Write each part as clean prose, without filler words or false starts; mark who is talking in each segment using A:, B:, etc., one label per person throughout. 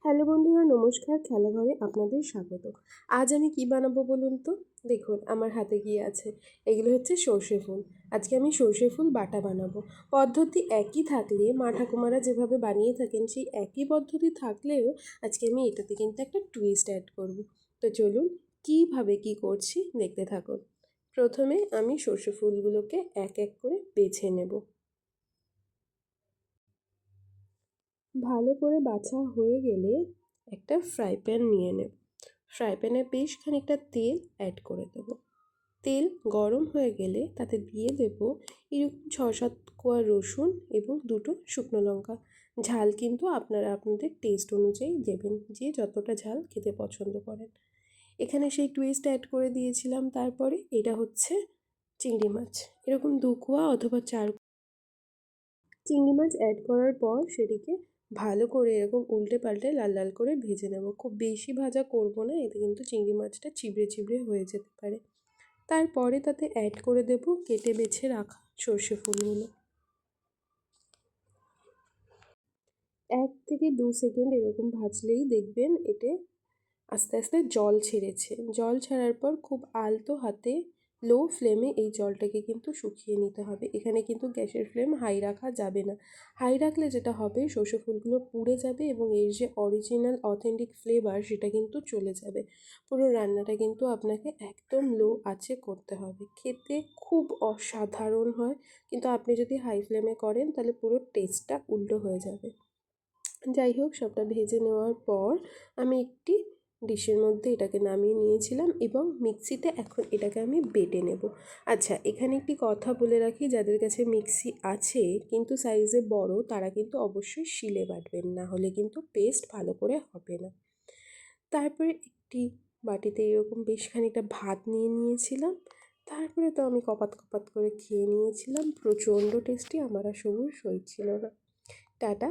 A: Hello বন্ধুরা, নমস্কার। খেলাঘরে আপনাদের স্বাগত। আজ আমি কি বানাবো বলুন তো? দেখুন আমার হাতে কি আছে। এগুলো হচ্ছে সর্ষে ফুল। আজকে আমি সর্ষে ফুল বাটা বানাবো। পদ্ধতি একই থাকলে মা ঠাকুমারা যেভাবে বানিয়ে থাকেন সেই একই পদ্ধতি থাকলেও আজকে আমি এটাতে কিন্তু একটা টুইস্ট অ্যাড করব। তো চলুন কীভাবে কি করছি দেখতে থাকুন। প্রথমে আমি সর্ষে ফুলগুলোকে এক এক করে বেছে নেব। ভালো করে বাছা হয়ে গেলে একটা ফ্রাই প্যান নিয়ে নেব। ফ্রাই প্যানে বেশ খানিকটা তেল অ্যাড করে দেবো। তেল গরম হয়ে গেলে তাতে দিয়ে দেবো এরকম 6-7 কোয়া রসুন এবং 2টো শুকনো লঙ্কা। ঝাল কিন্তু আপনারা আপনাদের টেস্ট অনুযায়ী দেবেন, যে যতটা ঝাল খেতে পছন্দ করেন। এখানে সেই টুইস্ট অ্যাড করে দিয়েছিলাম। তারপরে এটা হচ্ছে চিংড়ি মাছ, এরকম 2 কোয়া অথবা 4 চিংড়ি মাছ অ্যাড করার পর সেটিকে ভালো করে এরকম উল্টে পাল্টে লাল লাল করে ভেজে নেব। খুব বেশি ভাজা করব না, এতে কিন্তু চিংড়ি মাছটা চিবড়ে চিবড়ে হয়ে যেতে পারে। তারপরে তাতে অ্যাড করে দেব কেটে বেছে রাখা সর্ষে ফুলগুলো। 1 থেকে 2 সেকেন্ড এরকম ভাজলেই দেখবেন এতে আস্তে আস্তে জল ছেড়েছে। জল ছাড়ার পর খুব আলতো হাতে লো ফ্লেমে এই জলটাকে কিন্তু শুকিয়ে নিতে হবে। এখানে কিন্তু গ্যাসের ফ্লেম হাই রাখা যাবে না। হাই রাখলে যেটা হবে, সর্ষে ফুলগুলো পুড়ে যাবে এবং এর যে অরিজিনাল অথেন্টিক ফ্লেভার সেটা কিন্তু চলে যাবে। পুরো রান্নাটা কিন্তু আপনাকে একদম লো আঁচে করতে হবে। খেতে খুব অসাধারণ হয়, কিন্তু আপনি যদি হাই ফ্লেমে করেন তাহলে পুরো টেস্টটা উল্টো হয়ে যাবে। যাই হোক, সবটা ভেজে নেওয়ার পর আমি একটি ডিশের মধ্যে এটাকে নামিয়ে নিয়েছিলাম এবং মিক্সিতে এখন এটাকে আমি বেটে নেব। আচ্ছা, এখানে একটি কথা বলে রাখি, যাদের কাছে মিক্সি আছে কিন্তু সাইজে বড়, তারা কিন্তু অবশ্যই শিলে বাটবেন, না হলে কিন্তু পেস্ট ভালো করে হবে না। তারপরে একটি বাটিতে এরকম বেশ খানিকটা ভাত নিয়ে নিয়েছিলাম। তারপরে তো আমি কপাত কপাত করে খেয়ে নিয়েছিলাম। প্রচণ্ড টেস্টি, আমার আর সবুর সইছিল না। টাটা।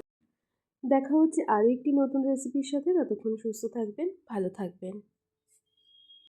A: দেখা হচ্ছে আরও একটি নতুন রেসিপির সাথে। ততক্ষণ সুস্থ থাকবেন, ভালো থাকবেন।